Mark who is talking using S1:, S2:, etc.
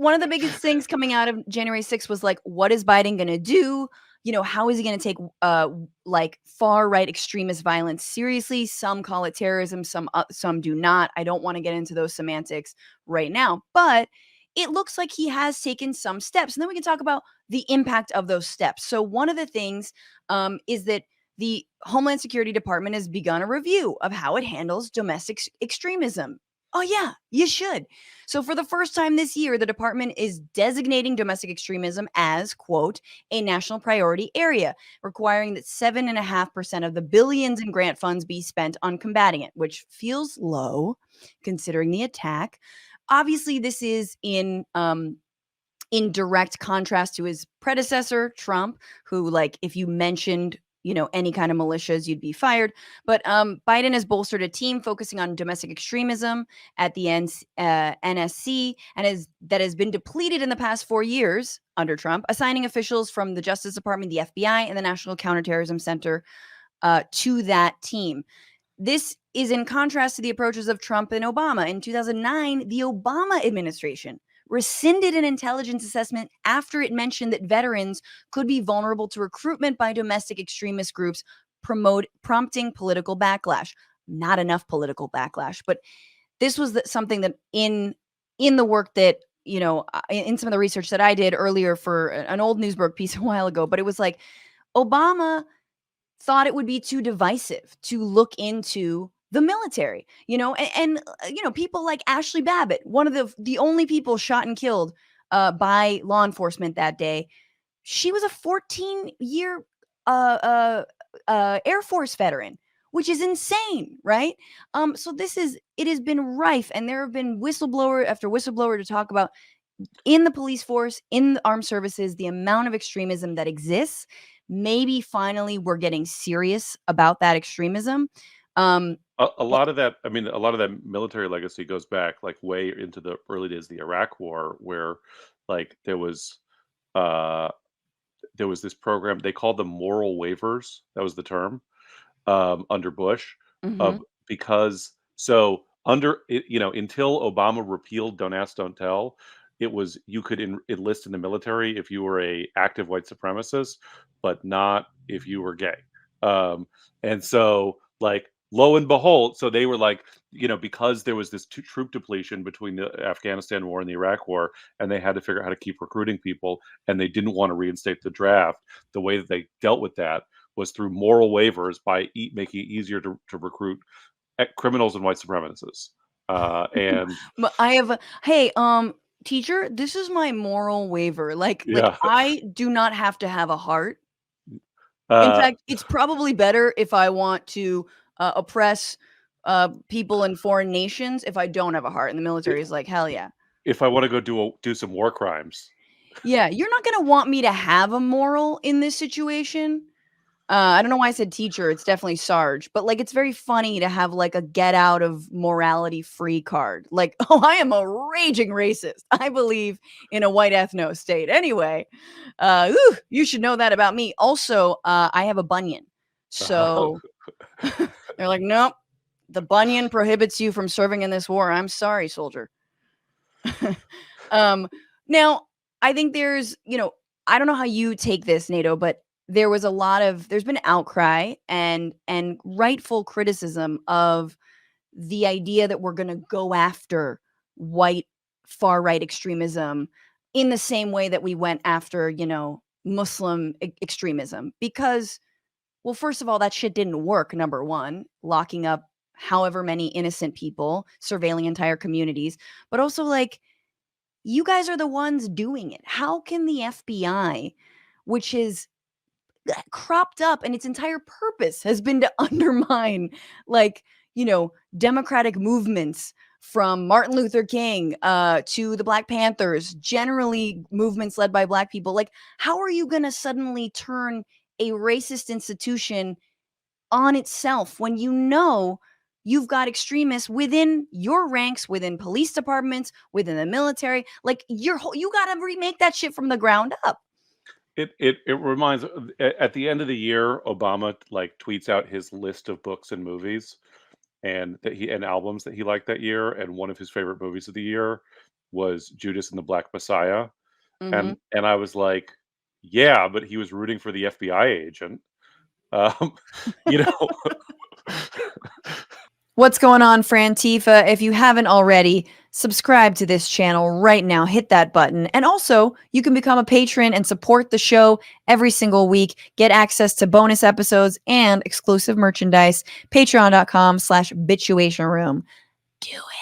S1: one of the biggest things coming out of January 6th was like, what is Biden going to do? How is he going to take like far right extremist violence seriously? Some call it terrorism, some do not. I don't want to get into those semantics right now, but it looks like he has taken some steps, and then we can talk about the impact of those steps. So one of the things is that the Homeland Security Department has begun a review of how it handles domestic extremism. Oh, yeah, you should. So, for the first time this year, the department is designating domestic extremism as, quote, a national priority area, requiring that 7.5% of the billions in grant funds be spent on combating it, which feels low considering the attack. Obviously, this is in direct contrast to his predecessor, Trump, who, like, if you mentioned, any kind of militias, you'd be fired. But Biden has bolstered a team focusing on domestic extremism at the NSC, and that has been depleted in the past 4 years under Trump, assigning officials from the Justice Department, the FBI, and the National Counterterrorism Center to that team. This is in contrast to the approaches of Trump and Obama. In 2009, the Obama administration rescinded an intelligence assessment after it mentioned that veterans could be vulnerable to recruitment by domestic extremist groups, prompting political backlash. Not enough political backlash, but this was something that in the work that, in some of the research that I did earlier for an old Newsberg piece a while ago, but it was like Obama thought it would be too divisive to look into the military, and people like Ashley Babbitt, one of the only people shot and killed by law enforcement that day. She was a 14-year Air Force veteran, which is insane, right? So it has been rife, and there have been whistleblower after whistleblower to talk about in the police force, in the armed services, the amount of extremism that exists. Maybe finally we're getting serious about that extremism.
S2: A lot of that, I mean, a lot of that military legacy goes back like way into the early days of the Iraq War, where like uh, there was this program they called them moral waivers. That was the term under Bush,
S1: Mhm.
S2: because so under it, until Obama repealed Don't Ask, Don't Tell, it was you could enlist in the military if you were a active white supremacist, but not if you were gay. And so like lo and behold, so they were like, because there was this troop depletion between the Afghanistan war and the Iraq war, and they had to figure out how to keep recruiting people, and they didn't want to reinstate the draft. The way that they dealt with that was through moral waivers by making it easier to recruit criminals and white supremacists. And
S1: But hey, teacher, this is my moral waiver. Like
S2: yeah,
S1: I do not have to have a heart. In
S2: uh,
S1: fact, it's probably better if I want to oppress people in foreign nations if I don't have a heart. And the military is like, hell yeah.
S2: if I want to go do some war crimes,
S1: Yeah, you're not gonna want me to have a moral in this situation. I don't know why I said teacher. It's definitely Sarge, but like it's very funny to have like a get out of morality free card. Like, oh, I am a raging racist. I believe in a white ethno state. Anyway, you should know that about me. Also, I have a bunion, so they're like, nope, the bunion prohibits you from serving in this war. I'm sorry, soldier. um, Now, I think I don't know how you take this, NATO, but there's been outcry and rightful criticism of the idea that we're going to go after white far right extremism in the same way that we went after, Muslim extremism. Because, well, first of all, that shit didn't work, number one, locking up however many innocent people, surveilling entire communities, but also like, you guys are the ones doing it. How can the FBI, which is cropped up and its entire purpose has been to undermine, like, democratic movements from Martin Luther King to the Black Panthers, generally movements led by Black people, like, how are you going to suddenly turn a racist institution on itself when you've got extremists within your ranks, within police departments, within the military? Like, you got to remake that shit from the ground up.
S2: it reminds at the end of the year, Obama like tweets out his list of books and movies and albums that he liked that year, and one of his favorite movies of the year was Judas and the Black Messiah,
S1: Mhm.
S2: and I was like, "Yeah, but he was rooting for the FBI agent." Um, you know?
S1: What's going on, Frantifa? If you haven't already, subscribe to this channel right now. Hit that button. And also, you can become a patron and support the show every single week. Get access to bonus episodes and exclusive merchandise. Patreon.com/bitchuation room. Do it.